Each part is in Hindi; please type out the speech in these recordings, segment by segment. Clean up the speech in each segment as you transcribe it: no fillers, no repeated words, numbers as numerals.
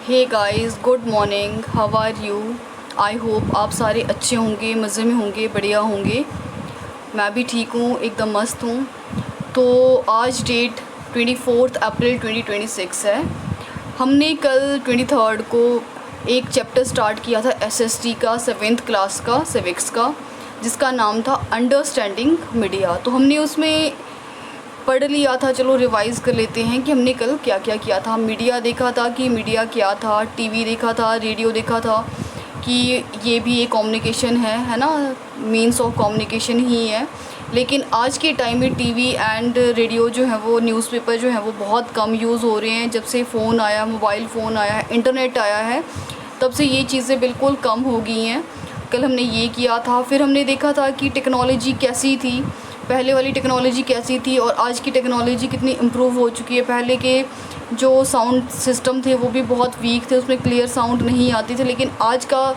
Hey guys, good morning, how are you. I hope आप सारे अच्छे होंगे, मज़े में होंगे, बढ़िया होंगे। मैं भी ठीक हूँ, एकदम मस्त हूँ। तो आज डेट 24 अप्रैल 2026 है। हमने कल 23 को एक चैप्टर स्टार्ट किया था एसएसटी का, 7th क्लास का, सिविक्स का, जिसका नाम था अंडरस्टैंडिंग मीडिया। तो हमने उसमें पढ़ लिया था, चलो रिवाइज़ कर लेते हैं कि हमने कल क्या क्या किया था। मीडिया देखा था कि मीडिया क्या था, टीवी देखा था, रेडियो देखा था कि ये भी एक कम्युनिकेशन है ना, मीन्स ऑफ कम्युनिकेशन ही है। लेकिन आज के टाइम में टीवी एंड रेडियो जो है वो, न्यूज़पेपर जो है वो बहुत कम यूज़ हो रहे हैं। जब से फ़ोन आया, मोबाइल फ़ोन आया है, इंटरनेट आया है, तब से ये चीज़ें बिल्कुल कम हो गई हैं। कल हमने ये किया था। फिर हमने देखा था कि टेक्नोलॉजी कैसी थी, पहले वाली टेक्नोलॉजी कैसी थी और आज की टेक्नोलॉजी कितनी इम्प्रूव हो चुकी है। पहले के जो साउंड सिस्टम थे वो भी बहुत वीक थे, उसमें क्लियर साउंड नहीं आती थे। लेकिन आज का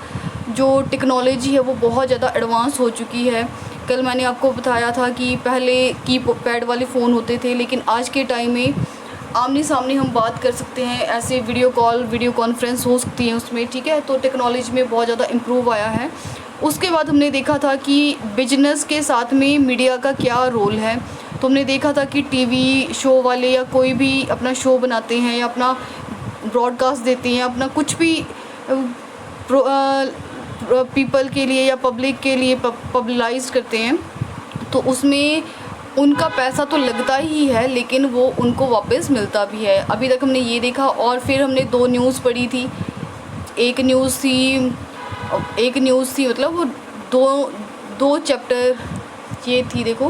जो टेक्नोलॉजी है वो बहुत ज़्यादा एडवांस हो चुकी है। कल मैंने आपको बताया था कि पहले कीपैड वाले फ़ोन होते थे, लेकिन आज के टाइम में आमने सामने हम बात कर सकते हैं, ऐसे वीडियो कॉल, वीडियो कॉन्फ्रेंस हो सकती है उसमें, ठीक है। तो टेक्नोलॉजी में बहुत ज़्यादा इम्प्रूव आया है। उसके बाद हमने देखा था कि बिजनेस के साथ में मीडिया का क्या रोल है। तो हमने देखा था कि टीवी शो वाले या कोई भी अपना शो बनाते हैं या अपना ब्रॉडकास्ट देते हैं, अपना कुछ भी पीपल के लिए या पब्लिक के लिए पब्लिलाइज करते हैं, तो उसमें उनका पैसा तो लगता ही है, लेकिन वो उनको वापस मिलता भी है। अभी तक हमने ये देखा। और फिर हमने दो न्यूज़ पढ़ी थी। एक न्यूज़ थी मतलब वो दो चैप्टर ये थी, देखो,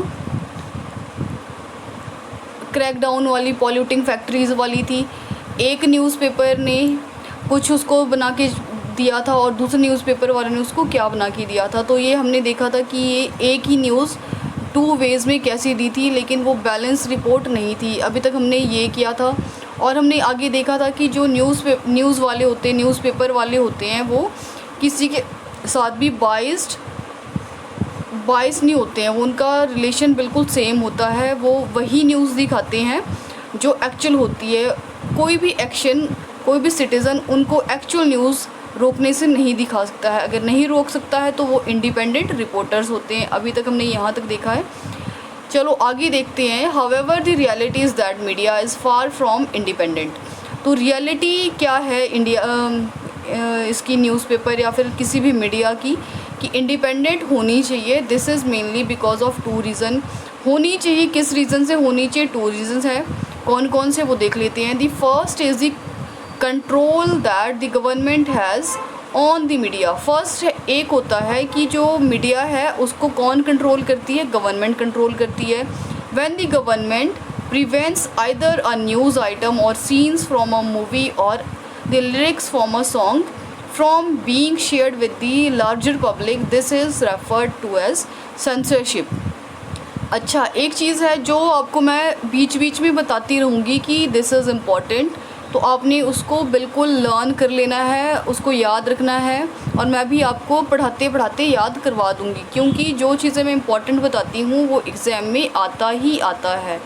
क्रैकडाउन वाली, पॉल्यूटिंग फैक्ट्रीज़ वाली थी। एक न्यूज़पेपर ने कुछ उसको बना के दिया था और दूसरे न्यूज़पेपर वाले ने उसको क्या बना के दिया था। तो ये हमने देखा था कि ये एक ही न्यूज़ 2 वेज़ में कैसी दी थी, लेकिन वो बैलेंस रिपोर्ट नहीं थी। अभी तक हमने ये किया था। और हमने आगे देखा था कि जो न्यूज़ वाले होते हैं, न्यूज़पेपर वाले होते हैं, वो किसी के साथ भी बाइस नहीं होते हैं। वो उनका रिलेशन बिल्कुल सेम होता है। वो वही न्यूज़ दिखाते हैं जो एक्चुअल होती है। कोई भी एक्शन, कोई भी सिटीज़न उनको एक्चुअल न्यूज़ रोकने से नहीं दिखा सकता है। अगर नहीं रोक सकता है तो वो इंडिपेंडेंट रिपोर्टर्स होते हैं। अभी तक हमने यहाँ तक देखा है। चलो आगे देखते हैं। However the reality is that media is far from independent. तो रियलिटी क्या है इसकी, न्यूज़पेपर या फिर किसी भी मीडिया की, कि इंडिपेंडेंट होनी चाहिए। This is mainly because of 2 reason. होनी चाहिए, किस रीज़न से होनी चाहिए? 2 रीज़न्स हैं। कौन कौन से वो देख लेते हैं। The first is the control that the government has on the media. First एक होता है कि जो मीडिया है उसको कौन कंट्रोल करती है? गवर्नमेंट कंट्रोल करती है। When the government prevents either a news item और सीन्स फ्रॉम अ मूवी और the lyrics from a song from being shared with the larger public, this is referred to as censorship। अच्छा, एक चीज़ है जो आपको मैं बीच बीच में बताती रहूँगी कि दिस इज़ इम्पॉर्टेंट, तो आपने उसको बिल्कुल लर्न कर लेना है, उसको याद रखना है। और मैं भी आपको पढ़ाते पढ़ाते याद करवा दूँगी, क्योंकि जो चीज़ें मैं इम्पॉर्टेंट बताती हूँ वो एग्ज़ाम में आता ही आता है।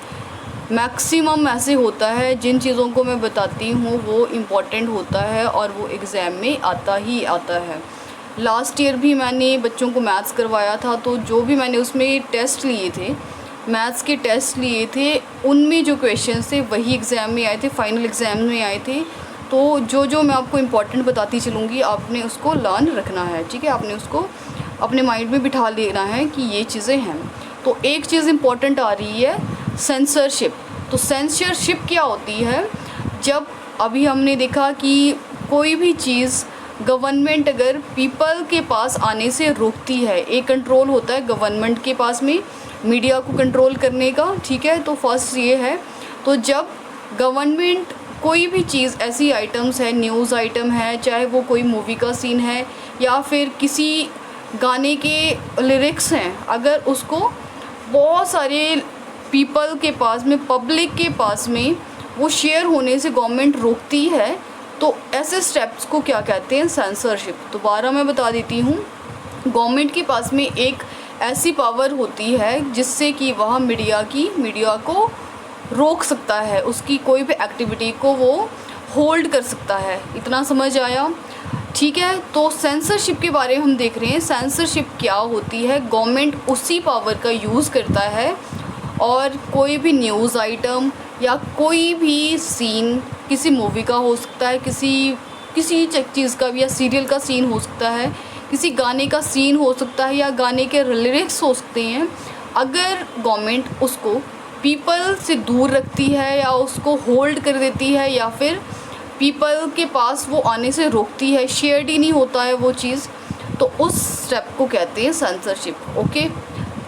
मैक्सिमम ऐसे होता है, जिन चीज़ों को मैं बताती हूँ वो इम्पॉर्टेंट होता है और वो एग्ज़ाम में आता ही आता है। लास्ट ईयर भी मैंने बच्चों को मैथ्स करवाया था, तो जो भी मैंने उसमें टेस्ट लिए थे, मैथ्स के टेस्ट लिए थे, उनमें जो क्वेश्चंस थे वही एग्ज़ाम में आए थे, फाइनल एग्ज़ाम में आए थे। तो जो मैं आपको इम्पॉर्टेंट बताती चलूँगी, आपने उसको लर्न रखना है, ठीक है। आपने उसको अपने माइंड में बिठा लेना है कि ये चीज़ें हैं। तो एक चीज़ इम्पॉर्टेंट आ रही है, सेंसरशिप। तो सेंसरशिप क्या होती है? जब अभी हमने देखा कि कोई भी चीज़ गवर्नमेंट अगर पीपल के पास आने से रोकती है, एक कंट्रोल होता है गवर्नमेंट के पास में मीडिया को कंट्रोल करने का, ठीक है। तो फर्स्ट ये है। तो जब गवर्नमेंट कोई भी चीज़, ऐसी आइटम्स है, न्यूज़ आइटम है, चाहे वो कोई मूवी का सीन है या फिर किसी गाने के लिरिक्स हैं, अगर उसको बहुत सारे पीपल के पास में, पब्लिक के पास में वो शेयर होने से गवर्नमेंट रोकती है, तो ऐसे स्टेप्स को क्या कहते हैं? सेंसरशिप। दोबारा मैं बता देती हूँ। गवर्नमेंट के पास में एक ऐसी पावर होती है जिससे कि वह मीडिया को रोक सकता है, उसकी कोई भी एक्टिविटी को वो होल्ड कर सकता है। इतना समझ आया? ठीक है, तो सेंसरशिप के बारे में हम देख रहे हैं। सेंसरशिप क्या होती है? गवर्नमेंट उसी पावर का यूज़ करता है और कोई भी न्यूज़ आइटम या कोई भी सीन, किसी मूवी का हो सकता है, किसी चीज़ का भी, या सीरियल का सीन हो सकता है, किसी गाने का सीन हो सकता है, या गाने के लिरिक्स हो सकते हैं। अगर गवर्नमेंट उसको पीपल से दूर रखती है या उसको होल्ड कर देती है या फिर पीपल के पास वो आने से रोकती है, शेयर्ड ही नहीं होता है वो चीज़, तो उस स्टेप को कहते हैं सेंसरशिप। ओके,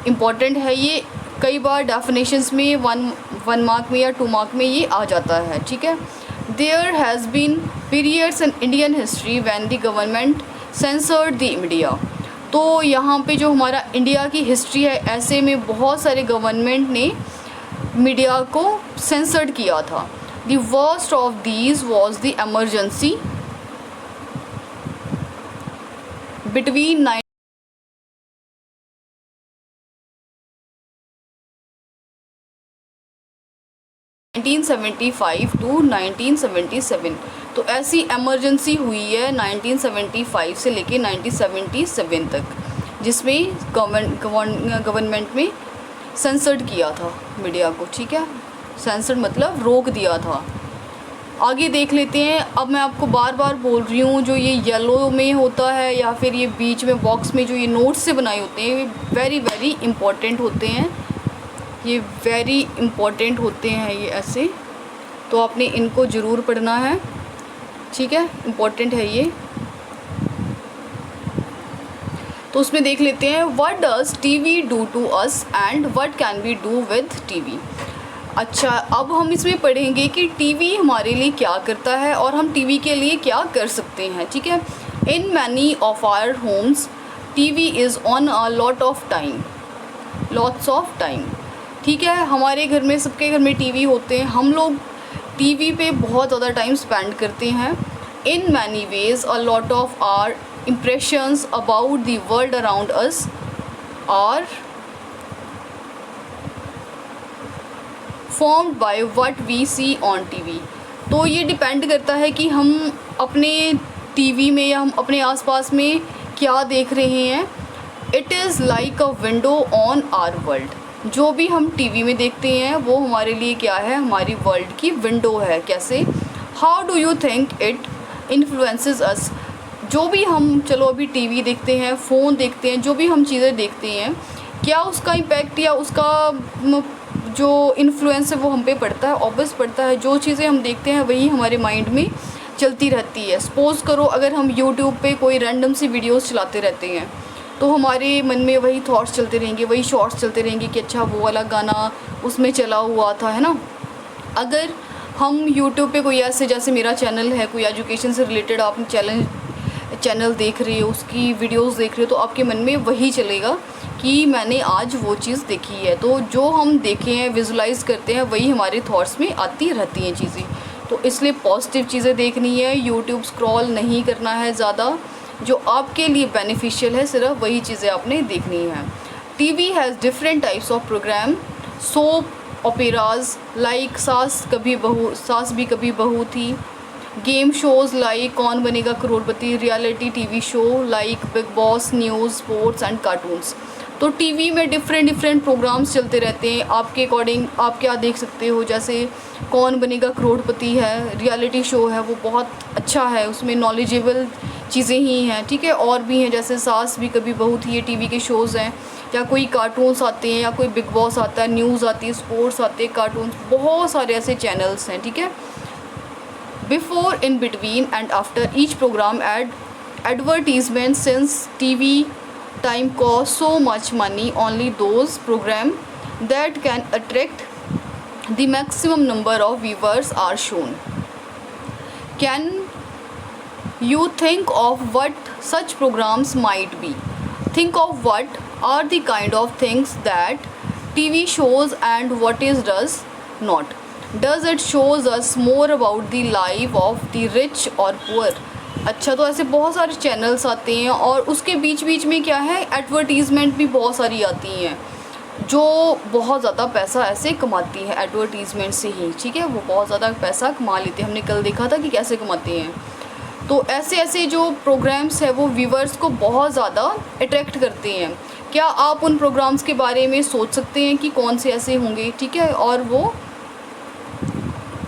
इम्पॉर्टेंट है ये। कई बार डेफिनेशंस में वन मार्क में या 2 मार्क में ये आ जाता है। ठीक है, there has been periods in Indian history when the government censored the media. तो यहाँ पे जो हमारा इंडिया की हिस्ट्री है, ऐसे में बहुत सारे गवर्नमेंट ने मीडिया को सेंसर्ड किया था। The worst of these was the emergency between 1975 to 1977। तो ऐसी एमरजेंसी हुई है 1975 से लेके 1977 तक, जिसमें गवर्नमेंट में सेंसर्ड किया था मीडिया को। ठीक है, सेंसर्ड मतलब रोक दिया था। आगे देख लेते हैं। अब मैं आपको बार बार बोल रही हूँ, जो ये येलो में होता है या फिर ये बीच में बॉक्स में जो ये नोट्स से बनाए होते हैं, ये वेरी वेरी इम्पॉर्टेंट होते हैं। ये वेरी इम्पॉर्टेंट होते हैं ये ऐसे, तो आपने इनको ज़रूर पढ़ना है। ठीक है, इम्पॉर्टेंट है ये। तो उसमें देख लेते हैं, what does TV do to us and what can we do with TV. अच्छा, अब हम इसमें पढ़ेंगे कि टीवी हमारे लिए क्या करता है और हम टीवी के लिए क्या कर सकते हैं। ठीक है, in many of our homes TV is on a lots of time. ठीक है, हमारे घर में, सबके घर में टीवी होते हैं। हम लोग टीवी पे बहुत ज़्यादा टाइम स्पेंड करते हैं। In many ways a lot of our impressions about the world around us are formed by what we see on TV। तो ये डिपेंड करता है कि हम अपने टीवी में या हम अपने आसपास में क्या देख रहे हैं। It is like a window on our world. जो भी हम टीवी में देखते हैं वो हमारे लिए क्या है, हमारी वर्ल्ड की विंडो है। कैसे? How do you think it influences us. जो भी हम, चलो अभी टीवी देखते हैं, फ़ोन देखते हैं, जो भी हम चीज़ें देखते हैं, क्या उसका इम्पैक्ट या उसका जो इन्फ्लुएंस है वो हम पे पड़ता है? ऑब्वियस पड़ता है। जो चीज़ें हम देखते हैं वही हमारे माइंड में चलती रहती है। सपोज़ करो अगर हम यूट्यूब पे कोई रैंडम सी वीडियोस चलाते रहते हैं तो हमारे मन में वही थॉट्स चलते रहेंगे, वही शॉर्ट्स चलते रहेंगे कि अच्छा वो वाला गाना उसमें चला हुआ था, है ना। अगर हम यूट्यूब पे कोई ऐसे, जैसे मेरा चैनल है, कोई एजुकेशन से रिलेटेड आप चैनल देख रहे हो, उसकी वीडियोस देख रहे हो, तो आपके मन में वही चलेगा कि मैंने आज वो चीज़ देखी है। तो जो हम देखे हैं, विजुलाइज करते हैं, वही हमारे थॉट्स में आती रहती हैं चीज़ें। तो इसलिए पॉजिटिव चीज़ें देखनी है, यूट्यूब स्क्रॉल नहीं करना है ज़्यादा। जो आपके लिए बेनिफिशियल है, सिर्फ वही चीज़ें आपने देखनी है। TV has different types of program, soap operas like सास भी कभी बहू थी, game shows like Kaun Banega Crorepati, reality TV show like big boss, news, sports and cartoons. तो टीवी में डिफरेंट प्रोग्राम्स चलते रहते हैं। आपके अकॉर्डिंग आप क्या देख सकते हो, जैसे कौन बनेगा करोड़पति है, रियलिटी शो है, वो बहुत अच्छा है, उसमें नॉलेजेबल चीज़ें ही हैं। ठीक है, और भी हैं, जैसे सास भी कभी बहू थी, ये टीवी के शोज़ हैं, या कोई कार्टून्स आते हैं, या कोई बिग बॉस आता है, न्यूज़ आती है, स्पोर्ट्स आते हैं, कार्टून्स, बहुत सारे ऐसे चैनल्स हैं। ठीक है, before, in between and after each program advertisement, since TV time costs so much money, only those program that can attract the maximum number of viewers are shown। Can you think of what such programs might be? Think of what are the kind of things that TV shows and what is does not। Does it shows us more about the life of the rich or poor? अच्छा, तो ऐसे बहुत सारे चैनल्स आते हैं और उसके बीच बीच में क्या है, एडवर्टीज़मेंट भी बहुत सारी आती हैं। जो बहुत ज़्यादा पैसा ऐसे कमाती है एडवर्टीज़मेंट से ही, ठीक है, वो बहुत ज़्यादा पैसा कमा लेते हैं। हमने कल देखा था कि कैसे कमाते हैं। तो ऐसे ऐसे जो प्रोग्राम्स है वो व्यूवर्स को बहुत ज़्यादा अट्रैक्ट करते हैं। क्या आप उन प्रोग्राम्स के बारे में सोच सकते हैं कि कौन से ऐसे होंगे, ठीक है, और वो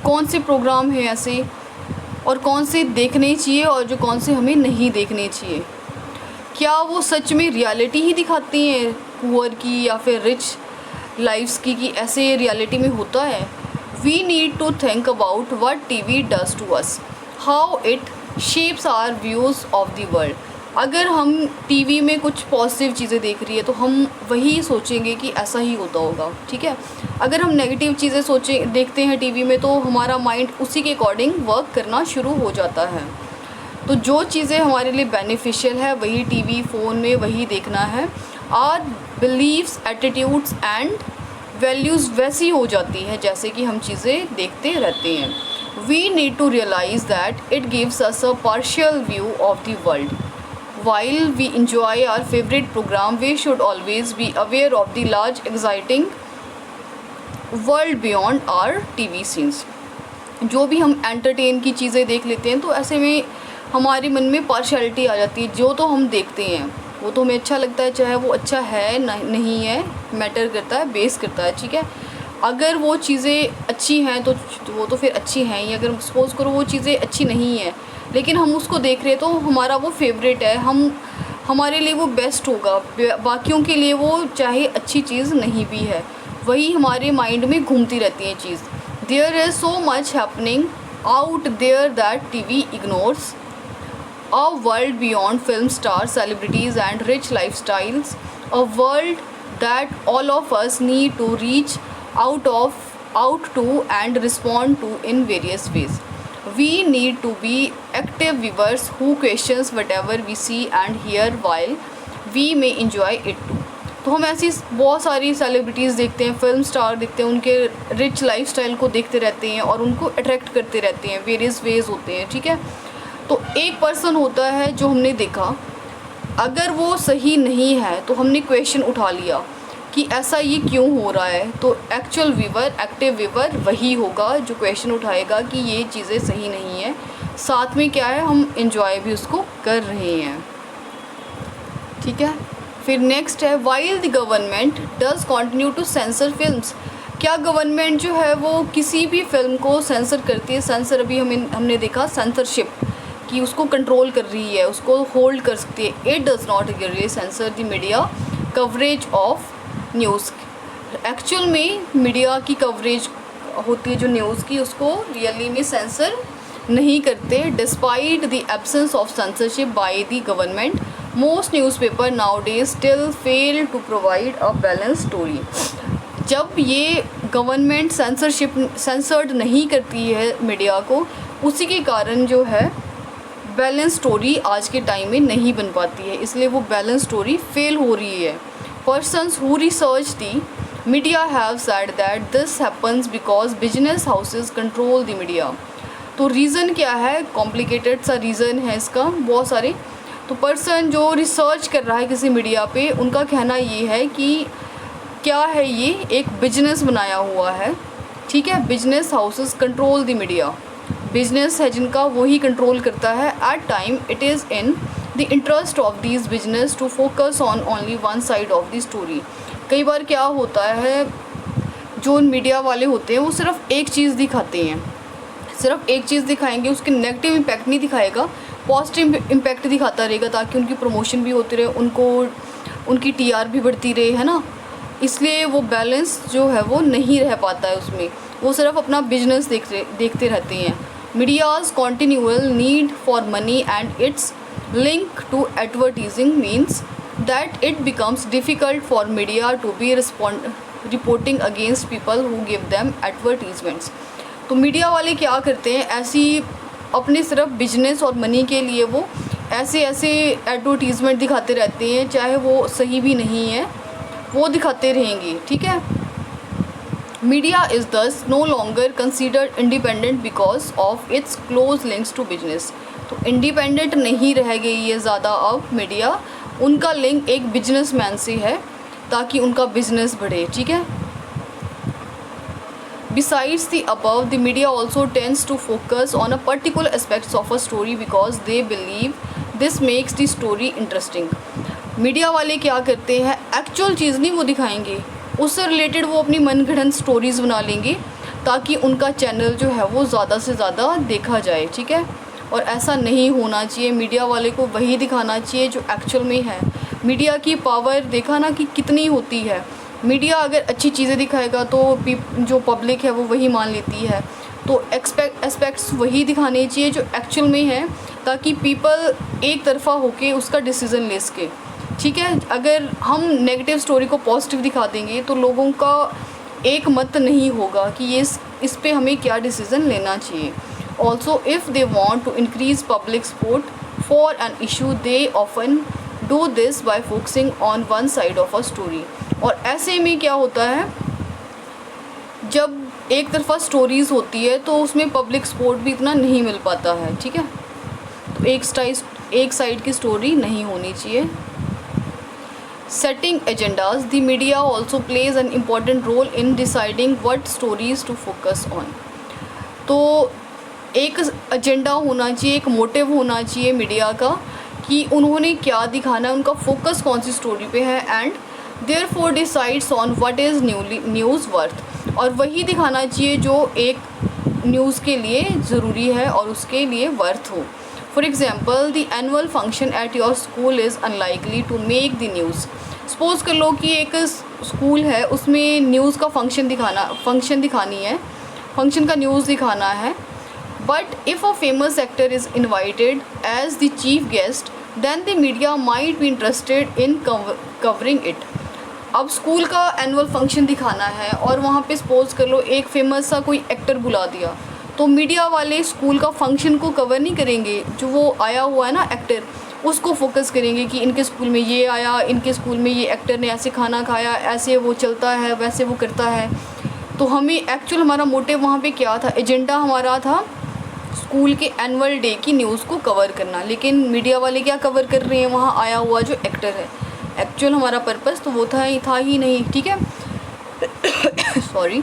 कौन से प्रोग्राम हैं ऐसे, और कौन से देखने चाहिए और जो कौन से हमें नहीं देखने चाहिए? क्या वो सच में रियलिटी ही दिखाती हैं पुअर की या फिर रिच लाइफ्स की, कि ऐसे रियलिटी में होता है? We need to think about what TV does to us, how it shapes our views of the world. अगर हम टीवी में कुछ पॉजिटिव चीज़ें देख रही है तो हम वही सोचेंगे कि ऐसा ही होता होगा, ठीक है। अगर हम नेगेटिव चीज़ें देखते हैं टीवी में तो हमारा माइंड उसी के अकॉर्डिंग वर्क करना शुरू हो जाता है। तो जो चीज़ें हमारे लिए बेनिफिशियल है वही टीवी फ़ोन में वही देखना है। Our beliefs, attitudes and values वैसी हो जाती है जैसे कि हम चीज़ें देखते रहते हैं। We need to realise that it gives us a partial view of the world. While we enjoy our favorite program, we should always be aware of the large, exciting world beyond our TV scenes. जो भी हम एंटरटेन की चीज़ें देख लेते हैं तो ऐसे में हमारे मन में पार्शियलिटी आ जाती है। जो तो हम देखते हैं वो तो हमें अच्छा लगता है, चाहे वो अच्छा है नहीं है मैटर करता है, बेस करता है, ठीक है। अगर वो चीज़ें अच्छी हैं तो वो तो फिर अच्छी हैं ही। अगर सपोज़ करो वो चीज़ें अच्छी नहीं है लेकिन हम उसको देख रहे हैं तो हमारा वो फेवरेट है, हमारे लिए वो बेस्ट होगा, बाकियों के लिए वो चाहे अच्छी चीज़ नहीं भी है, वही हमारे माइंड में घूमती रहती है चीज़। There is so much happening out there that TV ignores. A world beyond film star, celebrities and rich lifestyles, a world that all of us need to reach out to and respond to in various ways. We need to be active viewers who questions whatever we see and hear while we may enjoy it too. तो हम ऐसी बहुत सारी सेलिब्रिटीज़ देखते हैं, फिल्म स्टार देखते हैं, उनके रिच लाइफस्टाइल को देखते रहते हैं और उनको अट्रैक्ट करते रहते हैं, वेरियस वेज होते हैं, ठीक है। तो एक पर्सन होता है जो हमने देखा, अगर वो सही नहीं है तो हमने क्वेश्चन उठा लिया कि ऐसा ये क्यों हो रहा है, तो एक्चुअल व्यूवर, एक्टिव व्यूवर वही होगा जो क्वेश्चन उठाएगा कि ये चीज़ें सही नहीं है, साथ में क्या है हम एंजॉय भी उसको कर रहे हैं, ठीक है। फिर नेक्स्ट है, while the government does continue to sensor films. क्या गवर्नमेंट जो है वो किसी भी फिल्म को सेंसर करती है? सेंसर अभी हमने देखा सेंसरशिप कि उसको कंट्रोल कर रही है, उसको होल्ड कर सकती है। It does not really sensor the media coverage of news. Actual में मीडिया की कवरेज होती है जो न्यूज़ की, उसको रियली में सेंसर नहीं करते। Despite the absence of censorship by the government, most newspaper nowadays still fail to provide a balance story. जब ये गवर्नमेंट सेंसर्ड नहीं करती है मीडिया को, उसी के कारण जो है बैलेंस स्टोरी आज के टाइम में नहीं बन पाती है, इसलिए वो बैलेंस स्टोरी फेल हो रही है। Persons who research the media have said that this happens because business houses control the media. तो रीज़न क्या है? कॉम्प्लिकेटेड सा रीज़न है इसका, बहुत सारे। तो पर्सन जो रिसर्च कर रहा है किसी मीडिया पे, उनका कहना ये है कि क्या है, ये एक बिजनेस बनाया हुआ है, ठीक है। Business houses control the media, business है जिनका वही कंट्रोल करता है। At time it is in the interest of these business to focus on only one side of the story. कई बार क्या होता है, जो मीडिया वाले होते हैं वो सिर्फ एक चीज़ दिखाते हैं, सिर्फ एक चीज़ दिखाएंगे, उसके नेगेटिव इम्पैक्ट नहीं दिखाएगा, पॉजिटिव इम्पैक्ट दिखाता रहेगा ताकि उनकी प्रमोशन भी होती रहे, उनकी टीआर भी बढ़ती रहे, है ना। इसलिए वो बैलेंस जो है वो नहीं रह पाता है उसमें, वो सिर्फ अपना बिजनेस देखते रहते हैं। Medias continual need for money and it's link to advertising means that it becomes difficult for media to be reporting against people who give them advertisements. तो मीडिया वाले क्या करते हैं, ऐसी अपने सिर्फ बिजनेस और मनी के लिए वो ऐसे एडवर्टीज़मेंट दिखाते रहते हैं, चाहे वो सही भी नहीं है, वो दिखाते रहेंगे, ठीक है। Media is thus no longer considered independent because of its close links to business. तो इंडिपेंडेंट नहीं रह गई है ज़्यादा अब मीडिया, उनका लिंक एक बिजनेसमैन से है, ताकि उनका बिजनेस बढ़े, ठीक है। Besides the above, the media also tends to focus on a particular aspects of a story because they believe this makes the story interesting. Media वाले क्या करते हैं, एक्चुअल चीज़ नहीं वो दिखाएंगे, उससे रिलेटेड वो अपनी मनगढ़ंत स्टोरीज़ बना लेंगे ताकि उनका चैनल जो है वो ज़्यादा से ज़्यादा देखा जाए, ठीक है। और ऐसा नहीं होना चाहिए, मीडिया वाले को वही दिखाना चाहिए जो एक्चुअल में है। मीडिया की पावर देखा ना कि कितनी होती है। मीडिया अगर अच्छी चीज़ें दिखाएगा तो जो पब्लिक है वो वही मान लेती है। तो एस्पेक्ट्स वही दिखाने चाहिए जो एक्चुअल में है ताकि पीपल एक तरफ़ा होके उसका डिसीज़न ले सके, ठीक है। अगर हम नेगेटिव स्टोरी को पॉजिटिव दिखा देंगे तो लोगों का एक मत नहीं होगा कि ये इस पे हमें क्या डिसीज़न लेना चाहिए। Also if they want to increase public support for an issue they often do this by focusing on one side of a story. और ऐसे में क्या होता है, जब एक तरफा स्टोरीज़ होती है तो उसमें पब्लिक सपोर्ट भी इतना नहीं मिल पाता है, ठीक है। तो एक साइड की स्टोरी नहीं होनी चाहिए। Setting agendas, the media also plays an important role in deciding what stories to focus on. तो एक एजेंडा होना चाहिए, एक मोटिव होना चाहिए मीडिया का कि उन्होंने क्या दिखाना है, उनका फोकस कौन सी स्टोरी पे है, and therefore decides on what is news worth. और वही दिखाना चाहिए जो एक न्यूज़ के लिए ज़रूरी है और उसके लिए वर्थ हो। For example, the annual function at your school is unlikely to make the news. Suppose कर लो कि एक स्कूल है, उसमें न्यूज़ का फंक्शन का न्यूज़ दिखाना है। But if a famous actor is invited as the chief guest then the media might be interested in covering it. अब स्कूल का एनुअल फंक्शन दिखाना है और वहाँ पे सपोज़ कर लो एक फेमस सा कोई एक्टर बुला दिया, तो मीडिया वाले स्कूल का फंक्शन को कवर नहीं करेंगे, जो वो आया हुआ है ना एक्टर, उसको फोकस करेंगे कि इनके स्कूल में ये आया, इनके स्कूल में ये एक्टर ने ऐसे खाना खाया, ऐसे वो चलता है, वैसे वो करता है। तो हमें एक्चुअल हमारा मोटिव वहाँ पे क्या था, एजेंडा हमारा था स्कूल के एनुअल डे की न्यूज़ को कवर करना। लेकिन मीडिया वाले क्या कवर कर रहे हैं, वहाँ आया हुआ जो एक्टर है। एक्चुअल हमारा पर्पस तो वो था ही नहीं, ठीक है। Sorry.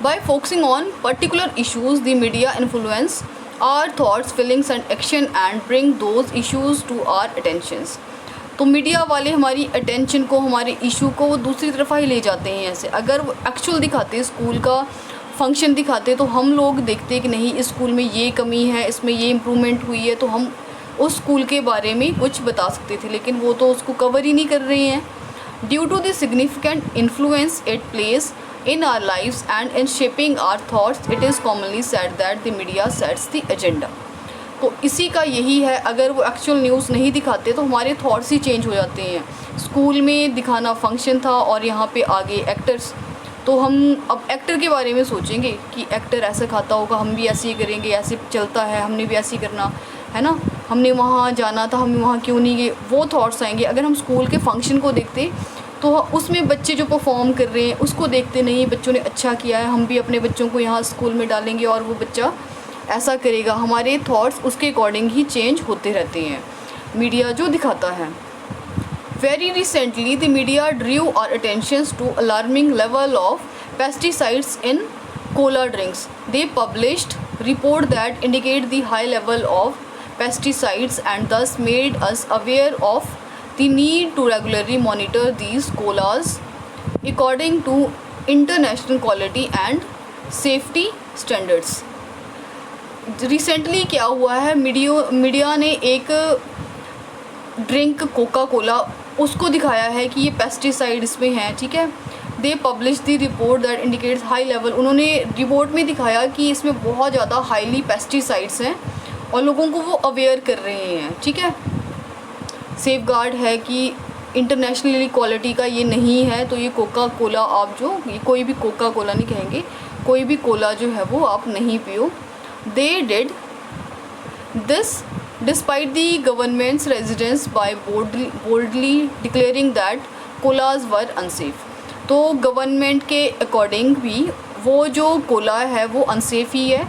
By focusing on particular issues the media influence our thoughts, feelings and action and bring those issues to our attentions. तो मीडिया वाले हमारी अटेंशन को, हमारे इशू को वो दूसरी तरफ ही ले जाते हैं। ऐसे अगर वो एक्चुअल दिखाते, स्कूल का फंक्शन दिखाते, तो हम लोग देखते कि नहीं इस स्कूल में ये कमी है, इसमें ये इम्प्रूवमेंट हुई है, तो हम उस स्कूल के बारे में कुछ बता सकते थे। लेकिन वो तो उसको कवर ही नहीं कर रहे हैं। Due to the significant influence it plays in our lives and in shaping our thoughts, it is commonly said that the media sets the agenda. तो इसी का यही है, अगर वो एक्चुअल न्यूज़ नहीं दिखाते तो हमारे थॉट्स ही चेंज हो जाते हैं। स्कूल में दिखाना फंक्शन था और यहाँ पे आगे एक्टर्स, तो हम अब एक्टर के बारे में सोचेंगे कि एक्टर ऐसा खाता होगा, हम भी ऐसे ही करेंगे, ऐसे चलता है, हमने भी ऐसे ही करना है ना, हमने वहाँ जाना था, हम वहाँ क्यों नहीं गए, वो थॉट्स आएंगे। अगर हम स्कूल के फंक्शन को देखते तो उसमें बच्चे जो परफॉर्म कर रहे हैं उसको देखते, नहीं बच्चों ने अच्छा किया है, हम भी अपने बच्चों को यहाँ स्कूल में डालेंगे और वो बच्चा ऐसा करेगा। हमारे थॉट्स उसके अकॉर्डिंग ही चेंज होते रहते हैं, मीडिया जो दिखाता है। Very recently, the media drew our attentions to alarming level of pesticides in cola drinks. They published report that indicate the high level of pesticides and thus made us aware of the need to regularly monitor these colas according to international quality and safety standards. Recently क्या हुआ है, मीडिया ने एक ड्रिंक कोका कोला उसको दिखाया है कि ये पेस्टिसाइड इसमें है, ठीक है। They publish the report that indicates high level. उन्होंने रिपोर्ट में दिखाया कि इसमें बहुत ज़्यादा हाईली पेस्टिसाइड्स हैं और लोगों को वो अवेयर कर रहे हैं, ठीक है। सेफ गार्ड है कि इंटरनेशनली क्वालिटी का ये नहीं है, तो ये कोका कोला आप जो, ये कोई भी कोका कोला नहीं कहेंगे, कोई भी कोला जो है वो आप नहीं पियो। They did this despite the government's resistance by boldly declaring that colas were unsafe. तो गवर्नमेंट के अकॉर्डिंग भी वो जो कोला है वो अनसेफ ही है।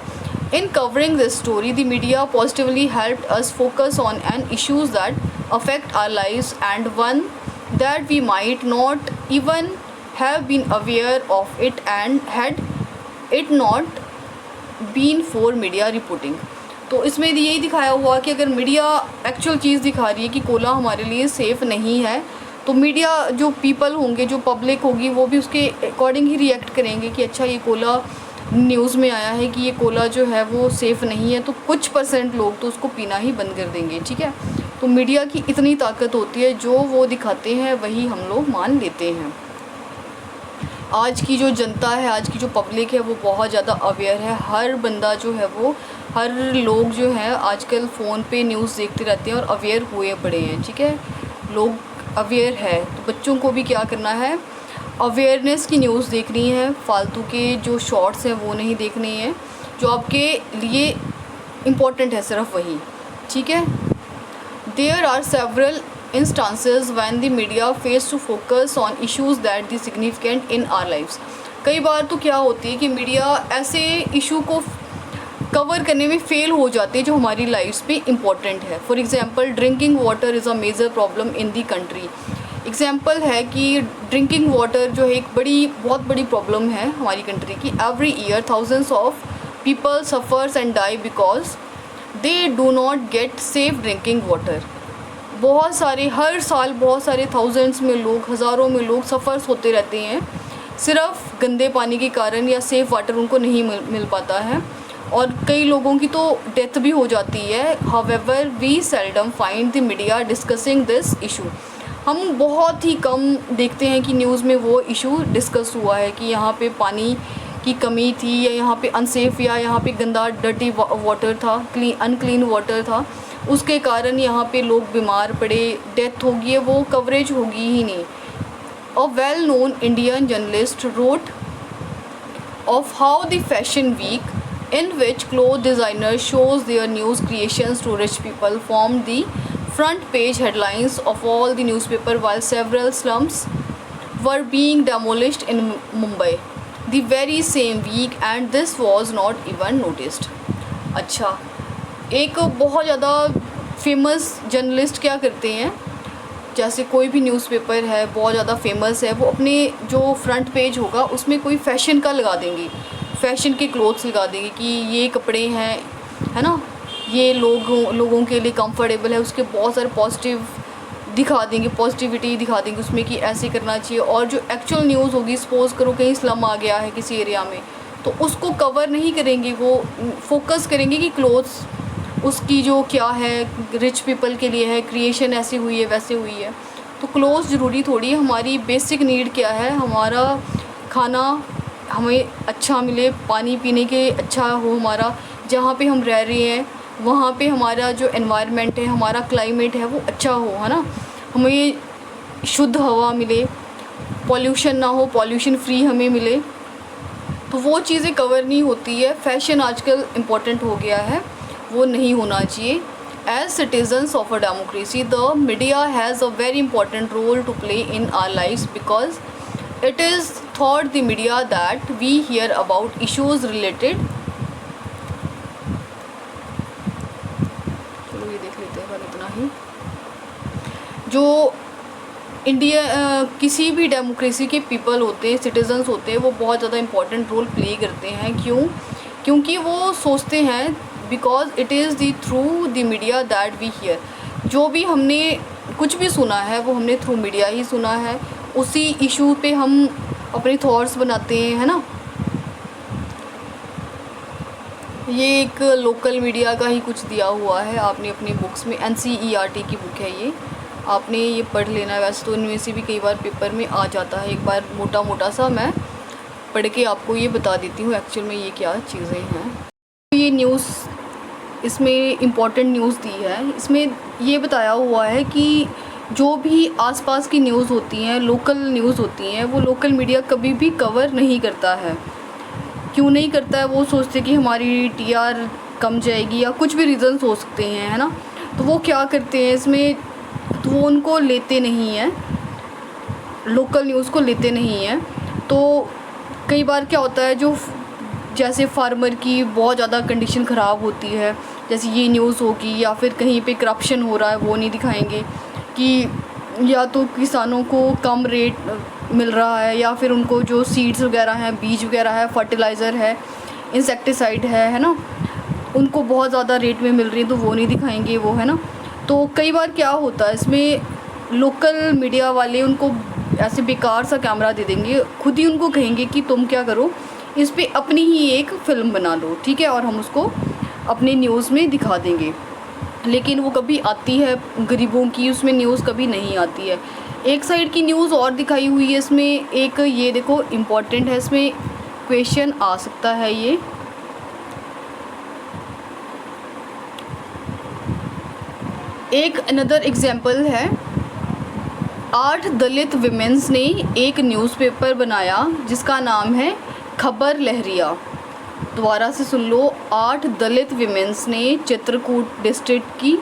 In covering this story, the media positively helped us focus on an issues that affect our lives and one that we might not even have been aware of it and had it not been for media reporting। तो इसमें यही दिखाया हुआ कि अगर मीडिया एक्चुअल चीज़ दिखा रही है कि कोला हमारे लिए सेफ़ नहीं है, तो मीडिया जो पीपल होंगे, जो पब्लिक होगी, वो भी उसके अकॉर्डिंग ही रिएक्ट करेंगे कि अच्छा ये कोला न्यूज़ में आया है कि ये कोला जो है वो सेफ़ नहीं है, तो कुछ % लोग तो उसको पीना ही बंद कर देंगे। ठीक है, तो मीडिया की इतनी ताकत होती है, जो वो दिखाते हैं वही हम लोग मान लेते हैं। आज की जो जनता है, आज की जो पब्लिक है, वो बहुत ज़्यादा अवेयर है। हर बंदा जो है वो, हर लोग जो है आजकल फ़ोन पे न्यूज़ देखते रहते हैं और अवेयर हुए पड़े हैं। ठीक है, लोग अवेयर है, तो बच्चों को भी क्या करना है, अवेयरनेस की न्यूज़ देखनी है। फालतू के जो शॉर्ट्स हैं वो नहीं देखने हैं, जो आपके लिए इम्पोर्टेंट है सिर्फ वही। ठीक है, there are several instances when the media fails to focus on issues that the significant in our lives। कई बार तो क्या होती है कि मीडिया ऐसे इशू को कवर करने में फ़ेल हो जाते हैं जो हमारी लाइफ्स पे इम्पॉर्टेंट है। For example, drinking water is a major problem in the country. Example है कि ड्रिंकिंग वाटर जो है एक बहुत बड़ी प्रॉब्लम है हमारी कंट्री की। Every year thousands of people suffers and die because they do not get safe drinking water. हर साल बहुत सारे थाउजेंड्स में लोग, हज़ारों में लोग सफ़र्स होते रहते हैं सिर्फ गंदे पानी के कारण, या सेफ़ वाटर उनको नहीं मिल पाता है, और कई लोगों की तो डेथ भी हो जाती है। However we seldom find the media discussing this issue. हम बहुत ही कम देखते हैं कि न्यूज़ में वो इशू डिस्कस हुआ है कि यहाँ पे पानी की कमी थी, या यहाँ पे अनसेफ़, या यहाँ पे गंदा डर्टी वाटर था, अनक्लीन वाटर था, उसके कारण यहाँ पे लोग बीमार पड़े, डेथ होगी है, वो कवरेज होगी ही नहीं। A well known Indian journalist wrote of how the fashion week in which cloth designer shows their news creations to rich people form the front page headlines of all the newspaper while several slums were being demolished in Mumbai the very same week and this was not even noticed। अच्छा, एक बहुत ज़्यादा फेमस जर्नलिस्ट क्या करते हैं, जैसे कोई भी न्यूज़पेपर है बहुत ज़्यादा फेमस है, वो अपने जो फ्रंट पेज होगा उसमें कोई फ़ैशन का लगा देंगे, फ़ैशन के क्लोथ्स लगा देंगे कि ये कपड़े हैं, है ना, ये लोगों के लिए कंफर्टेबल है, उसके बहुत सारे पॉजिटिव दिखा देंगे, पॉजिटिविटी दिखा देंगे उसमें कि ऐसे करना चाहिए। और जो एक्चुअल न्यूज़ होगी, सपोज़ करो कहीं स्लम आ गया है किसी एरिया में, तो उसको कवर नहीं करेंगे, वो फोकस करेंगे कि क्लोथ्स उसकी जो क्या है, रिच पीपल के लिए है, क्रिएशन ऐसी हुई है, वैसे हुई है। तो क्लोथ्स ज़रूरी थोड़ी है, हमारी बेसिक नीड क्या है, हमारा खाना हमें अच्छा मिले, पानी पीने के अच्छा हो, हमारा जहाँ पे हम रह रहे हैं वहाँ पे हमारा जो एनवायरनमेंट है, हमारा क्लाइमेट है वो अच्छा हो, है ना, हमें शुद्ध हवा मिले, पॉल्यूशन ना हो, पॉल्यूशन फ्री हमें मिले, तो वो चीज़ें कवर नहीं होती है। फैशन आजकल इम्पोर्टेंट हो गया है, वो नहीं होना चाहिए। As citizens of a democracy the media has a very important role to play in our lifes because it is thought the media that we hear about issues related. चलो ये देख लेते हैं बस इतना ही। जो किसी भी डेमोक्रेसी के पीपल होते हैं, सिटीजन्स होते हैं, वो बहुत ज़्यादा इम्पॉर्टेंट रोल प्ले करते हैं। क्योंकि वो सोचते हैं because it is the through the media that we hear. जो भी हमने कुछ भी सुना है वो हमने थ्रू मीडिया ही सुना है, उसी इशू पे हम अपने थॉट्स बनाते हैं, है ना। ये एक लोकल मीडिया का ही कुछ दिया हुआ है आपने अपनी बुक्स में, NCERT की बुक है ये, आपने ये पढ़ लेना। वैसे तो इनमें से भी कई बार पेपर में आ जाता है, एक बार मोटा सा मैं पढ़ के आपको ये बता देती हूँ एक्चुअल में ये क्या चीज़ें हैं। ये न्यूज़, इसमें इम्पॉर्टेंट न्यूज़ दी है, इसमें ये बताया हुआ है कि जो भी आसपास की न्यूज़ होती हैं, लोकल न्यूज़ होती हैं, वो लोकल मीडिया कभी भी कवर नहीं करता है। क्यों नहीं करता है? वो सोचते कि हमारी TR कम जाएगी या कुछ भी रीज़न्स हो सकते हैं, है ना। तो वो क्या करते हैं इसमें, तो वो उनको लेते नहीं हैं, लोकल न्यूज़ को लेते नहीं हैं। तो कई बार क्या होता है, जो जैसे फार्मर की बहुत ज़्यादा कंडीशन ख़राब होती है, जैसे ये न्यूज़ होगी, या फिर कहीं पे करप्शन हो रहा है वो नहीं दिखाएंगे कि या तो किसानों को कम रेट मिल रहा है, या फिर उनको जो सीड्स वगैरह हैं, बीज वगैरह है, फर्टिलाइज़र है, इंसेक्टिसाइड है ना, उनको बहुत ज़्यादा रेट में मिल रही है, तो वो नहीं दिखाएंगे वो, है ना। तो कई बार क्या होता है इसमें, लोकल मीडिया वाले उनको ऐसे बेकार सा कैमरा दे देंगे, खुद ही उनको कहेंगे कि तुम क्या करो, इस पे अपनी ही एक फ़िल्म बना लो, ठीक है, और हम उसको अपने न्यूज़ में दिखा देंगे। लेकिन वो कभी आती है गरीबों की, उसमें न्यूज़ कभी नहीं आती है। एक साइड की न्यूज़ और दिखाई हुई है इसमें, एक ये देखो इम्पॉर्टेंट है, इसमें क्वेश्चन आ सकता है ये। एक अनदर एग्जाम्पल है, 8 दलित विमेंस ने एक न्यूज़पेपर बनाया जिसका नाम है खबर लहरिया। दोबारा से सुन लो, 8 दलित विमेंस ने चित्रकूट डिस्ट्रिक्ट की,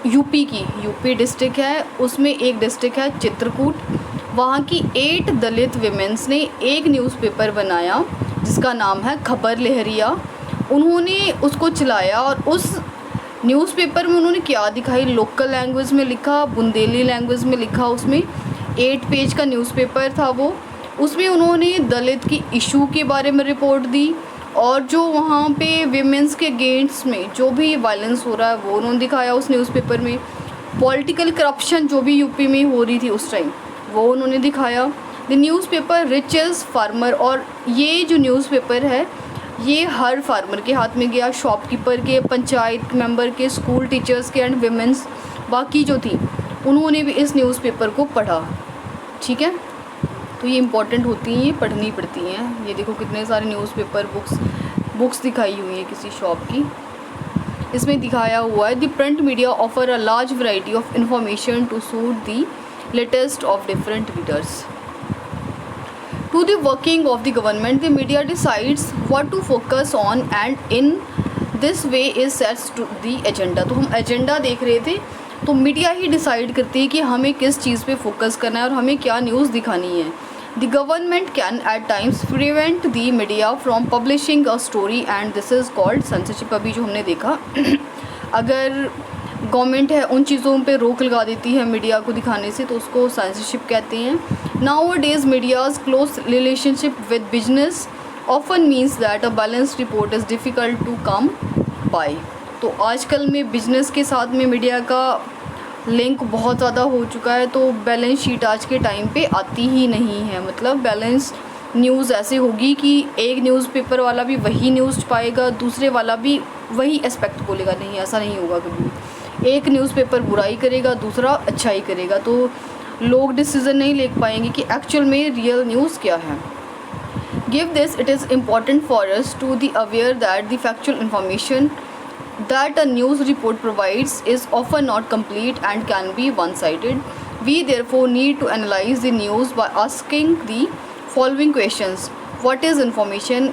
यूपी डिस्ट्रिक्ट है, उसमें एक डिस्ट्रिक्ट है चित्रकूट, वहाँ की 8 दलित विमेंस ने एक न्यूज़पेपर बनाया जिसका नाम है खबर लहरिया। उन्होंने उसको चलाया और उस न्यूज़पेपर में उन्होंने क्या दिखाई, लोकल लैंग्वेज में लिखा, बुंदेली लैंग्वेज में लिखा, उसमें 8 पेज का न्यूज़पेपर था वो। उसमें उन्होंने दलित की इशू के बारे में रिपोर्ट दी, और जो वहाँ पे विमेंस के अगेंस्ट में जो भी वायलेंस हो रहा है वो उन्होंने दिखाया उस न्यूज़पेपर में। पॉलिटिकल करप्शन जो भी यूपी में हो रही थी उस टाइम, वो उन्होंने दिखाया। द न्यूज़पेपर रिचेस फार्मर, और ये जो न्यूज़पेपर है ये हर फार्मर के हाथ में गया, शॉपकीपर के, पंचायत मेंबर के, स्कूल टीचर्स के, एंड विमेंस बाकी जो थी उन्होंने भी इस न्यूज़पेपर को पढ़ा, ठीक है। तो ये इम्पॉर्टेंट होती हैं, ये पढ़नी पड़ती हैं। ये देखो कितने सारे न्यूज़पेपर बुक्स दिखाई हुई हैं किसी शॉप की। इसमें दिखाया हुआ है, the print media offer a large variety of information to suit the latest of different readers. To the working of the government, the media decides what to focus on, and in this way is sets to the agenda। तो हम एजेंडा देख रहे थे, तो मीडिया ही डिसाइड करती है कि हमें किस चीज़ पे फोकस करना है और हमें क्या न्यूज़ दिखानी है। The government can at times prevent the media from publishing a story and this is called censorship। अभी जो हमने देखा अगर गवर्नमेंट है उन चीज़ों पे रोक लगा देती है मीडिया को दिखाने से, तो उसको सेंसरशिप कहते हैं। Nowadays media's close relationship with business often means that a balance report is difficult to come by. तो आजकल में बिजनेस के साथ में मीडिया का लिंक बहुत ज़्यादा हो चुका है, तो बैलेंस शीट आज के टाइम पे आती ही नहीं है। मतलब बैलेंस न्यूज़ ऐसे होगी कि एक न्यूज़पेपर वाला भी वही न्यूज़ पाएगा, दूसरे वाला भी वही एस्पेक्ट बोलेगा, नहीं ऐसा नहीं होगा कभी। एक न्यूज़पेपर बुराई करेगा, दूसरा अच्छाई करेगा, तो लोग डिसीज़न नहीं ले पाएंगे कि एक्चुअल में रियल न्यूज़ क्या है। Give this it is important for us to the aware that the factual information that a news report provides is often not complete and can be one-sided. We therefore need to analyze the news by asking the following questions. What is information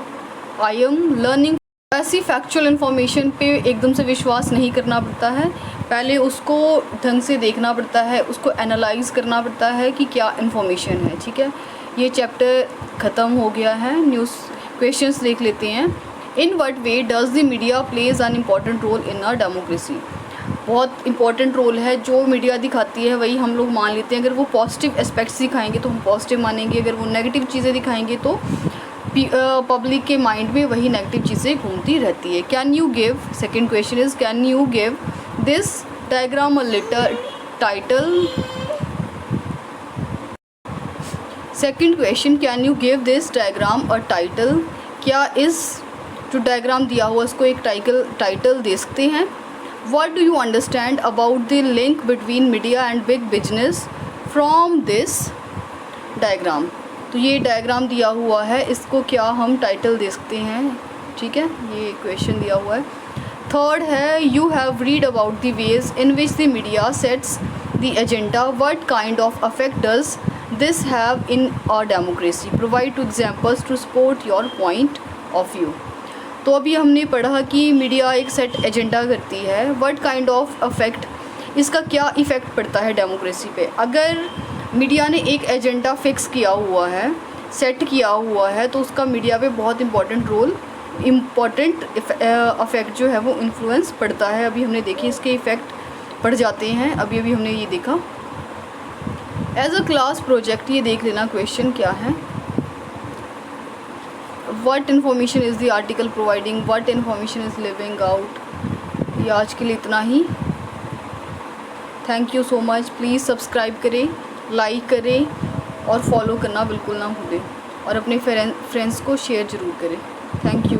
I am learning? ऐसी फैक्चुअल इन्फॉर्मेशन पे एकदम से विश्वास नहीं करना पड़ता है, पहले उसको ढंग से देखना पड़ता है, उसको एनालाइज करना पड़ता है कि क्या इन्फॉर्मेशन है, ठीक है। ये चैप्टर ख़त्म हो गया है। न्यूज़ क्वेश्चंस देख लेते हैं। In what way does the media plays an important role in a democracy. बहुत इंपॉर्टेंट रोल है जो मीडिया दिखाती है वही हम लोग मान लेते हैं। अगर वो पॉजिटिव एस्पेक्ट्स दिखाएंगे तो हम पॉजिटिव मानेंगे, अगर वो नेगेटिव चीज़ें दिखाएंगे तो पब्लिक के माइंड में वही नेगेटिव चीज़ें घूमती रहती है। Can you give, second question is can you give this diagram a letter title. Second question, can you give this diagram a title. क्या इस जो डायग्राम दिया हुआ इसको एक टाइटल दे सकते हैं। What do you understand about the link between media and big business from this diagram. तो ये डायग्राम दिया हुआ है, इसको क्या हम टाइटल दे सकते हैं, ठीक है, ये क्वेश्चन दिया हुआ है। थर्ड है, you have read about the ways in which the media sets the agenda. What kind of affect does this have in a democracy. Provide two examples to support your point of view. तो अभी हमने पढ़ा कि मीडिया एक सेट एजेंडा करती है। व्हाट काइंड ऑफ अफेक्ट, इसका क्या इफ़ेक्ट पड़ता है डेमोक्रेसी पे। अगर मीडिया ने एक एजेंडा फिक्स किया हुआ है, सेट किया हुआ है, तो उसका मीडिया पे बहुत इम्पॉर्टेंट अफेक्ट जो है वो इन्फ्लुएंस पड़ता है। अभी हमने देखी इसके इफ़ेक्ट पड़ जाते हैं, अभी हमने ये देखा। एज अ क्लास प्रोजेक्ट ये देख लेना क्वेश्चन क्या है। What information is the article providing, what information is leaving out. ये आज के लिए इतना ही। Thank you so much. Please subscribe करें, लाइक करें और फॉलो करना बिल्कुल ना भूलें और अपने फ्रेंड्स को शेयर ज़रूर करें। Thank you.